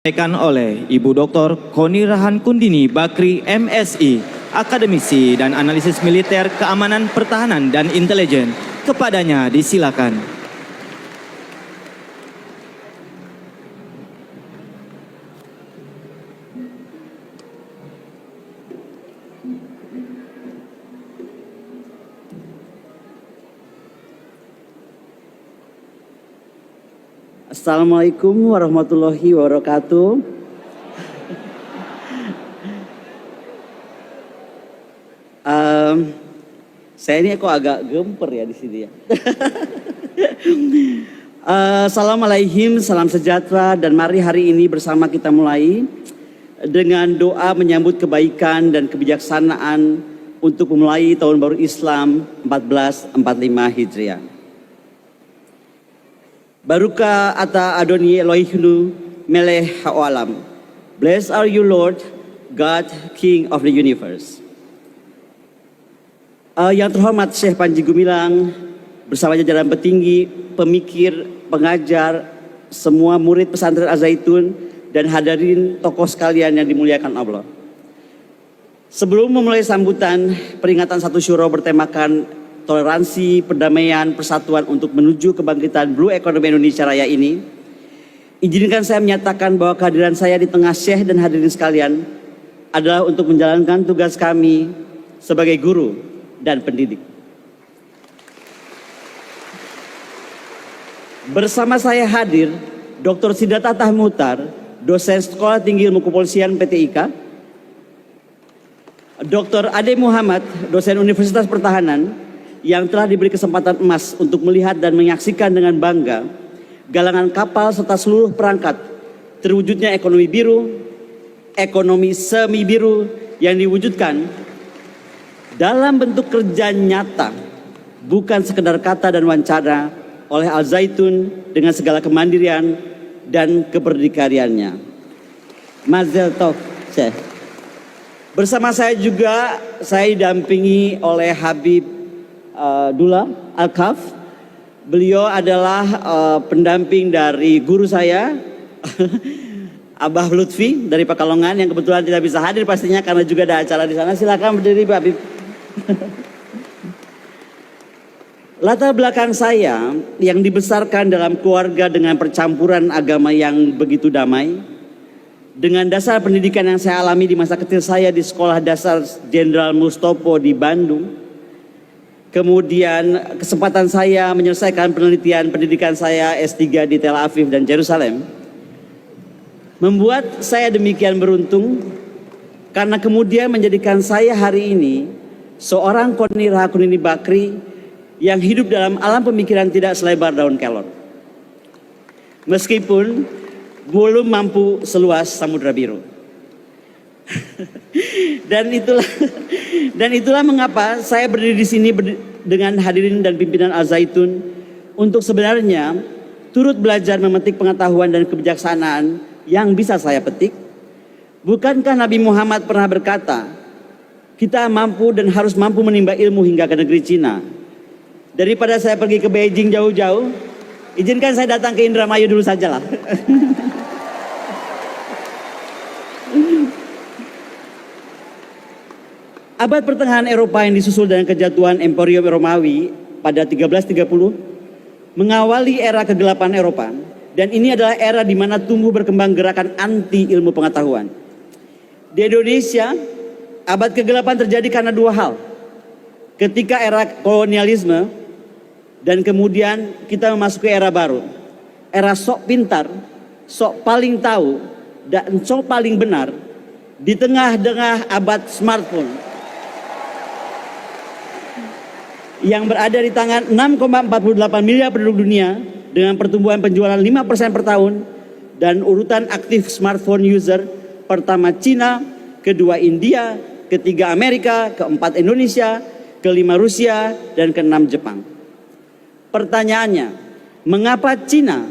Disampaikan oleh Ibu Dr. Koni Rahan Kundini Bakri MSI, Akademisi dan Analisis Militer Keamanan Pertahanan dan Intelijen. Kepadanya disilakan. Assalamualaikum warahmatullahi wabarakatuh. Saya ini kok agak gemper ya di sini ya. Assalamualaikum, salam sejahtera, dan mari hari ini bersama kita mulai dengan doa menyambut kebaikan dan kebijaksanaan untuk memulai tahun baru Islam 1445 Hijriah. Baruka ata Adoni Elohinu melech haolam. Blessed are you, Lord, God, King of the universe. Yang terhormat Syekh Panji Gumilang bersama jajaran petinggi, pemikir, pengajar, semua murid pesantren Al-Zaitun, dan hadirin tokoh sekalian yang dimuliakan Allah. Sebelum memulai sambutan, peringatan satu syuro bertemakan toleransi, perdamaian, persatuan untuk menuju kebangkitan Blue Economy Indonesia Raya ini, izinkan saya menyatakan bahwa kehadiran saya di tengah Syekh dan hadirin sekalian adalah untuk menjalankan tugas kami sebagai guru dan pendidik. Bersama saya hadir Dr. Siddhartha Tahmutar, dosen Sekolah Tinggi Ilmu Kepolisian PTIK, Dr. Ade Muhammad, dosen Universitas Pertahanan, yang telah diberi kesempatan emas untuk melihat dan menyaksikan dengan bangga galangan kapal serta seluruh perangkat terwujudnya ekonomi biru, ekonomi semi biru yang diwujudkan dalam bentuk kerja nyata, bukan sekedar kata dan wawancara, oleh Al-Zaitun dengan segala kemandirian dan keberdikariannya. Mazel tov, Syekh. Bersama saya juga, saya didampingi oleh Habib Dula Al-Kaf. Beliau adalah pendamping dari guru saya Abah Lutfi dari Pekalongan, yang kebetulan tidak bisa hadir pastinya karena juga ada acara di sana. Silakan berdiri, Pak Habib. Latar belakang saya yang dibesarkan dalam keluarga dengan percampuran agama yang begitu damai, dengan dasar pendidikan yang saya alami di masa kecil saya di Sekolah Dasar Jenderal Mustopo di Bandung. Kemudian kesempatan saya menyelesaikan penelitian pendidikan saya S3 di Tel Aviv dan Yerusalem membuat saya demikian beruntung, karena kemudian menjadikan saya hari ini seorang Koni Rahan Kundini Bakri yang hidup dalam alam pemikiran tidak selebar daun kelor, meskipun belum mampu seluas Samudra Biru. Dan itulah mengapa saya berdiri di sini dengan hadirin dan pimpinan Al-Zaitun untuk sebenarnya turut belajar memetik pengetahuan dan kebijaksanaan yang bisa saya petik. Bukankah Nabi Muhammad pernah berkata, kita mampu dan harus mampu menimba ilmu hingga ke negeri Cina. Daripada saya pergi ke Beijing jauh-jauh, izinkan saya datang ke Indramayu dulu sajalah. Abad pertengahan Eropa yang disusul dengan kejatuhan Imperium Romawi pada 1330 mengawali era kegelapan Eropa, dan ini adalah era di mana tumbuh berkembang gerakan anti ilmu pengetahuan. Di Indonesia, abad kegelapan terjadi karena dua hal. Ketika era kolonialisme, dan kemudian kita memasuki era baru. Era sok pintar, sok paling tahu, dan sok paling benar di tengah-tengah abad smartphone yang berada di tangan 6,48 miliar penduduk dunia dengan pertumbuhan penjualan 5% per tahun, dan urutan aktif smartphone user pertama Cina, kedua India, ketiga Amerika, keempat Indonesia, kelima Rusia, dan keenam Jepang. Pertanyaannya, mengapa Cina,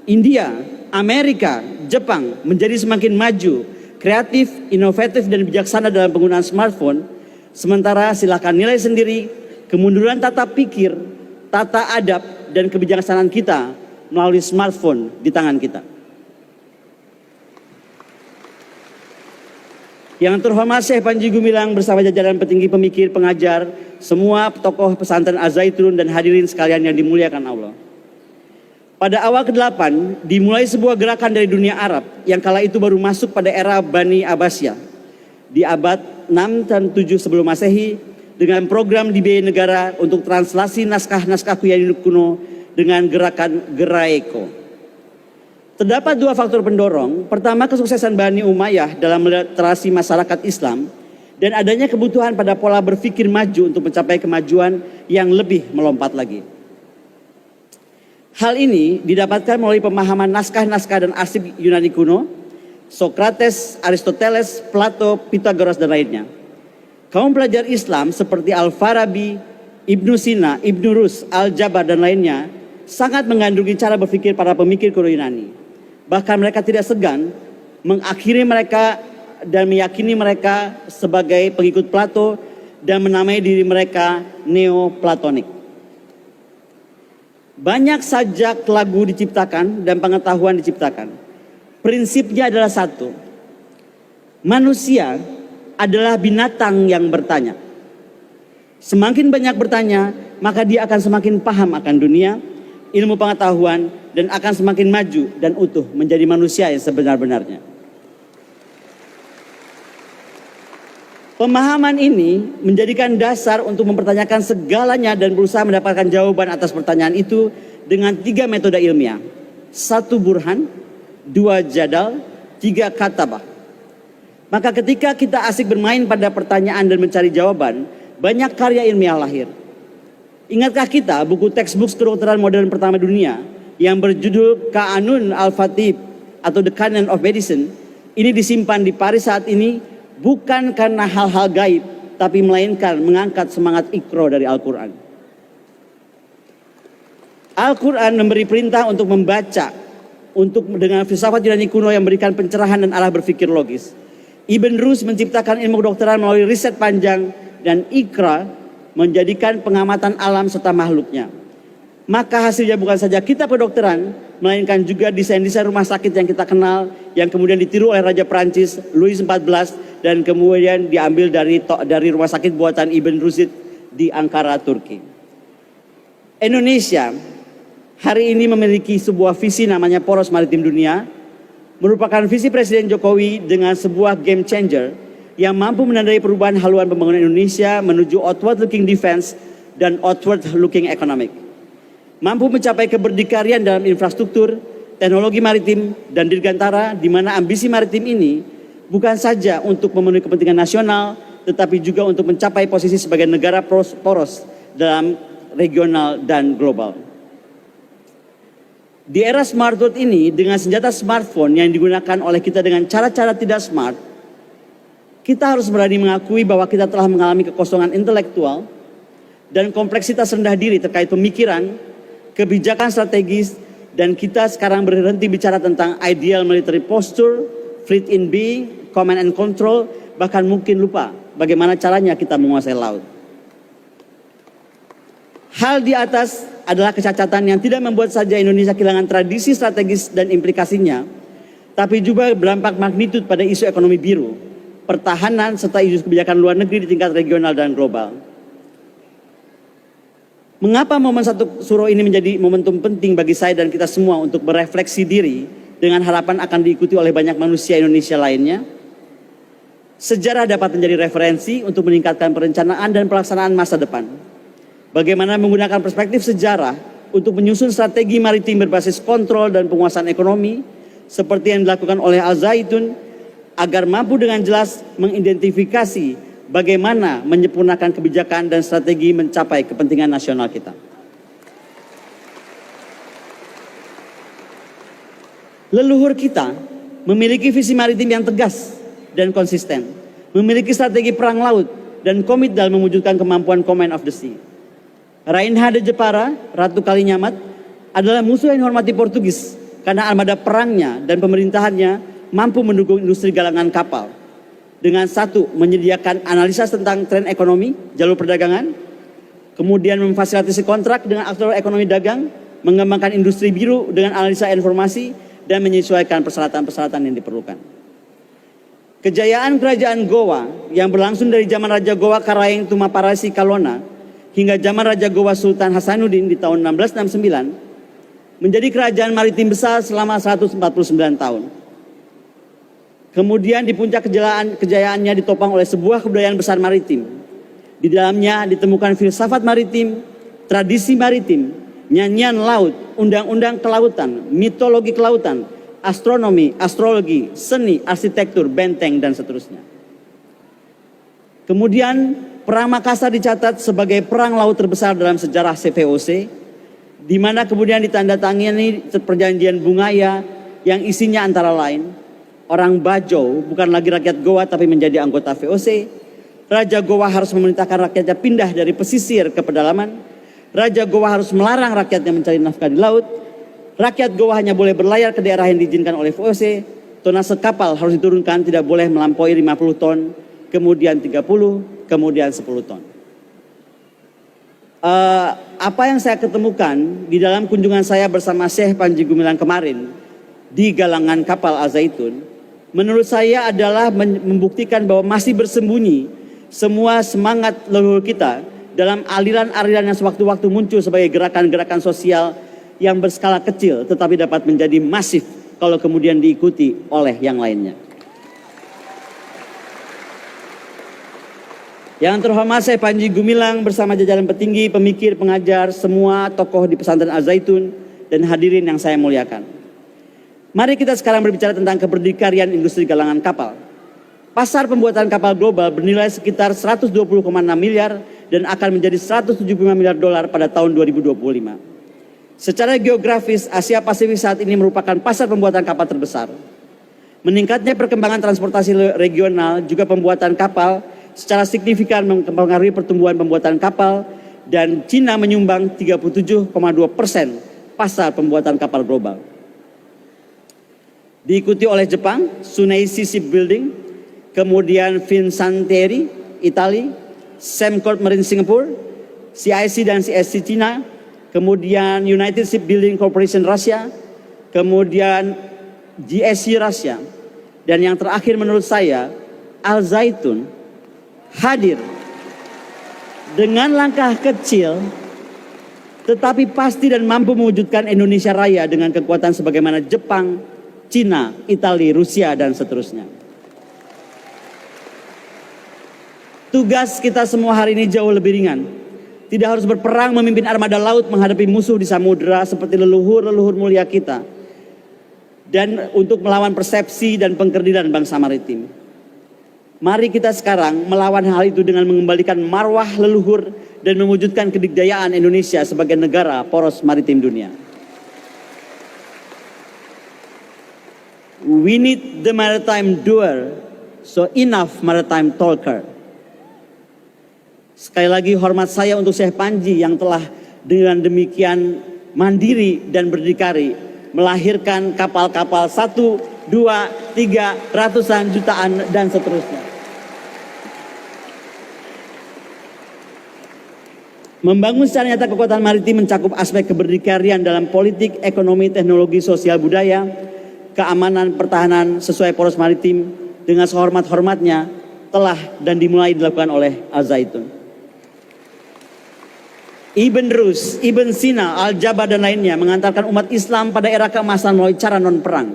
India, Amerika, Jepang menjadi semakin maju, kreatif, inovatif, dan bijaksana dalam penggunaan smartphone, sementara silakan nilai sendiri kemunduran tata pikir, tata adab, dan kebijaksanaan kita melalui smartphone di tangan kita. Yang terhormat Syekh Panji Gumilang bersama jajaran petinggi pemikir, pengajar, semua tokoh pesantren Al-Zaitun dan hadirin sekalian yang dimuliakan Allah. Pada awal ke-8 dimulai sebuah gerakan dari dunia Arab yang kala itu baru masuk pada era Bani Abbasiyah di abad 6 dan 7 sebelum Masehi dengan program dibiayai negara untuk translasi naskah-naskah Yunani kuno dengan gerakan Geraeko. Terdapat dua faktor pendorong. Pertama, kesuksesan Bani Umayyah dalam literasi masyarakat Islam dan adanya kebutuhan pada pola berpikir maju untuk mencapai kemajuan yang lebih melompat lagi. Hal ini didapatkan melalui pemahaman naskah-naskah dan arsip Yunani kuno, Sokrates, Aristoteles, Plato, Pythagoras dan lainnya. Kaum pelajar Islam seperti Al-Farabi, Ibnu Sina, Ibnu Rus, Al-Jabar dan lainnya sangat mengandungi cara berpikir para pemikir kuno Yunani. Bahkan mereka tidak segan mengakhiri mereka dan meyakini mereka sebagai pengikut Plato dan menamai diri mereka Neoplatonik. Banyak sajak lagu diciptakan dan pengetahuan diciptakan. Prinsipnya adalah satu. Manusia adalah binatang yang bertanya. Semakin banyak bertanya, maka dia akan semakin paham akan dunia, ilmu pengetahuan, dan akan semakin maju dan utuh menjadi manusia yang sebenar-benarnya. Pemahaman ini menjadikan dasar untuk mempertanyakan segalanya dan berusaha mendapatkan jawaban atas pertanyaan itu dengan 3 metode ilmiah. 1 burhan, 2 jadal, 3 katabah. Maka ketika kita asik bermain pada pertanyaan dan mencari jawaban, banyak karya ilmiah lahir. Ingatkah kita buku textbook kedokteran modern pertama dunia yang berjudul Qanun al-Fatib atau The Canon of Medicine ini disimpan di Paris saat ini bukan karena hal-hal gaib, tapi melainkan mengangkat semangat Iqra dari Al-Quran. Al-Quran memberi perintah untuk membaca dengan filsafat Yunani kuno yang memberikan pencerahan dan arah berpikir logis. Ibn Rus menciptakan ilmu kedokteran melalui riset panjang dan Iqra menjadikan pengamatan alam serta makhluknya. Maka hasilnya bukan saja kitab kedokteran, melainkan juga desain-desain rumah sakit yang kita kenal, yang kemudian ditiru oleh Raja Prancis Louis XIV dan kemudian diambil dari rumah sakit buatan Ibn Rushd di Ankara, Turki. Indonesia hari ini memiliki sebuah visi namanya Poros Maritim Dunia, merupakan visi Presiden Jokowi dengan sebuah game changer yang mampu menandai perubahan haluan pembangunan Indonesia menuju outward looking defense dan outward looking economic. Mampu mencapai keberdikarian dalam infrastruktur, teknologi maritim, dan dirgantara, di mana ambisi maritim ini bukan saja untuk memenuhi kepentingan nasional, tetapi juga untuk mencapai posisi sebagai negara poros dalam regional dan global. Di era smart world ini, dengan senjata smartphone yang digunakan oleh kita dengan cara-cara tidak smart, kita harus berani mengakui bahwa kita telah mengalami kekosongan intelektual dan kompleksitas rendah diri terkait pemikiran, kebijakan strategis, dan kita sekarang berhenti bicara tentang ideal military posture, fleet in being, command and control, bahkan mungkin lupa bagaimana caranya kita menguasai laut. Hal di atas adalah kecacatan yang tidak membuat saja Indonesia kehilangan tradisi strategis dan implikasinya, tapi juga berdampak magnitud pada isu ekonomi biru, pertahanan, serta isu kebijakan luar negeri di tingkat regional dan global. Mengapa momen 1 Suro ini menjadi momentum penting bagi saya dan kita semua untuk berefleksi diri dengan harapan akan diikuti oleh banyak manusia Indonesia lainnya? Sejarah dapat menjadi referensi untuk meningkatkan perencanaan dan pelaksanaan masa depan. Bagaimana menggunakan perspektif sejarah untuk menyusun strategi maritim berbasis kontrol dan penguasaan ekonomi seperti yang dilakukan oleh Al-Zaitun agar mampu dengan jelas mengidentifikasi bagaimana menyempurnakan kebijakan dan strategi mencapai kepentingan nasional kita. Leluhur kita memiliki visi maritim yang tegas dan konsisten, memiliki strategi perang laut, dan komit dalam mewujudkan kemampuan command of the sea. Rainha de Jepara, Ratu Kalinyamat, adalah musuh yang dihormati Portugis karena armada perangnya dan pemerintahannya mampu mendukung industri galangan kapal. Dengan 1, menyediakan analisa tentang tren ekonomi, jalur perdagangan, kemudian memfasilitasi kontrak dengan aktor ekonomi dagang, mengembangkan industri biru dengan analisa informasi, dan menyesuaikan persyaratan-persyaratan yang diperlukan. Kejayaan kerajaan Gowa yang berlangsung dari zaman Raja Gowa Karaeng Tumaparasi Kalona hingga zaman Raja Gowa Sultan Hasanuddin di tahun 1669 menjadi kerajaan maritim besar selama 149 tahun. Kemudian di puncak kejayaannya ditopang oleh sebuah kebudayaan besar maritim. Di dalamnya ditemukan filsafat maritim, tradisi maritim, nyanyian laut, undang-undang kelautan, mitologi kelautan, astronomi, astrologi, seni, arsitektur, benteng, dan seterusnya. Kemudian Perang Makassar dicatat sebagai perang laut terbesar dalam sejarah CVOC, di mana kemudian ditandatangani perjanjian Bungaya yang isinya antara lain, orang Bajo bukan lagi rakyat Goa tapi menjadi anggota VOC, Raja Goa harus memerintahkan rakyatnya pindah dari pesisir ke pedalaman, Raja Goa harus melarang rakyatnya mencari nafkah di laut, rakyat Goa hanya boleh berlayar ke daerah yang diizinkan oleh VOC, tonase kapal harus diturunkan tidak boleh melampaui 50 ton, kemudian 30, kemudian 10 ton. Apa yang saya ketemukan di dalam kunjungan saya bersama Syekh Panji Gumilang kemarin di galangan kapal Al-Zaitun, menurut saya adalah membuktikan bahwa masih bersembunyi semua semangat leluhur kita dalam aliran-aliran yang sewaktu-waktu muncul sebagai gerakan-gerakan sosial yang berskala kecil tetapi dapat menjadi masif kalau kemudian diikuti oleh yang lainnya. Yang terhormat Syekh Panji Gumilang bersama jajaran petinggi, pemikir, pengajar, semua tokoh di pesantren Al-Zaitun dan hadirin yang saya muliakan. Mari kita sekarang berbicara tentang keberdikarian industri galangan kapal. Pasar pembuatan kapal global bernilai sekitar 120,6 miliar dan akan menjadi 175 miliar dolar pada tahun 2025. Secara geografis, Asia Pasifik saat ini merupakan pasar pembuatan kapal terbesar. Meningkatnya perkembangan transportasi regional juga pembuatan kapal secara signifikan mempengaruhi pertumbuhan pembuatan kapal dan Cina menyumbang 37,2% pasar pembuatan kapal global. Diikuti oleh Jepang, Tsuneshi Shipbuilding, kemudian Fincantieri, Italia, Sembcorp Marine Singapore, CIC dan CSC Cina, kemudian United Shipbuilding Corporation Russia, kemudian GSC Russia, dan yang terakhir menurut saya, Al-Zaitun hadir dengan langkah kecil tetapi pasti dan mampu mewujudkan Indonesia Raya dengan kekuatan sebagaimana Jepang, Cina, Italia, Rusia, dan seterusnya. Tugas kita semua hari ini jauh lebih ringan. Tidak harus berperang memimpin armada laut menghadapi musuh di samudera seperti leluhur-leluhur mulia kita. Dan untuk melawan persepsi dan pengkerdilan bangsa maritim. Mari kita sekarang melawan hal itu dengan mengembalikan marwah leluhur dan mewujudkan kedikdayaan Indonesia sebagai negara poros maritim dunia. We need the maritime doer, so enough maritime talker. Sekali lagi hormat saya untuk Syekh Panji yang telah dengan demikian mandiri dan berdikari melahirkan kapal-kapal 1, 2, 3, ratusan, jutaan, dan seterusnya. Membangun secara nyata kekuatan maritim mencakup aspek keberdikarian dalam politik, ekonomi, teknologi, sosial, budaya, keamanan, pertahanan sesuai poros maritim dengan sehormat-hormatnya telah dan dimulai dilakukan oleh Al-Zaitun. Ibn Rus, Ibn Sina, Al-Jabar dan lainnya mengantarkan umat Islam pada era keemasan melalui cara non-perang,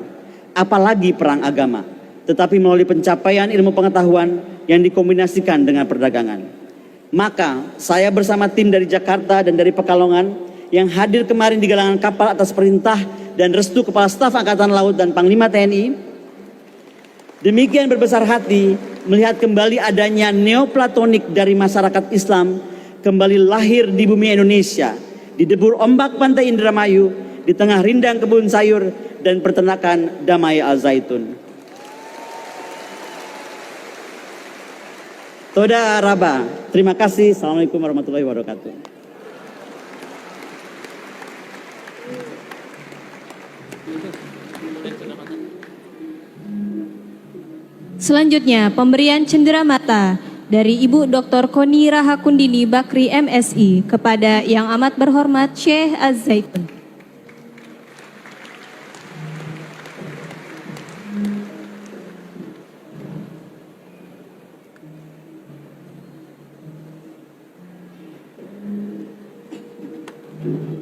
apalagi perang agama, tetapi melalui pencapaian ilmu pengetahuan yang dikombinasikan dengan perdagangan. Maka saya bersama tim dari Jakarta dan dari Pekalongan yang hadir kemarin di galangan kapal atas perintah dan restu Kepala Staf Angkatan Laut dan Panglima TNI, demikian berbesar hati melihat kembali adanya neoplatonik dari masyarakat Islam kembali lahir di bumi Indonesia, di debur ombak pantai Indramayu, di tengah rindang kebun sayur dan peternakan damai Al-Zaitun. Toda Raba, terima kasih. Assalamualaikum warahmatullahi wabarakatuh. Selanjutnya, pemberian cenderamata dari Ibu Dr. Koni Rahakundini Bakri MSI kepada Yang Amat Berhormat Syekh Az-Zaitun. wabarakatuh.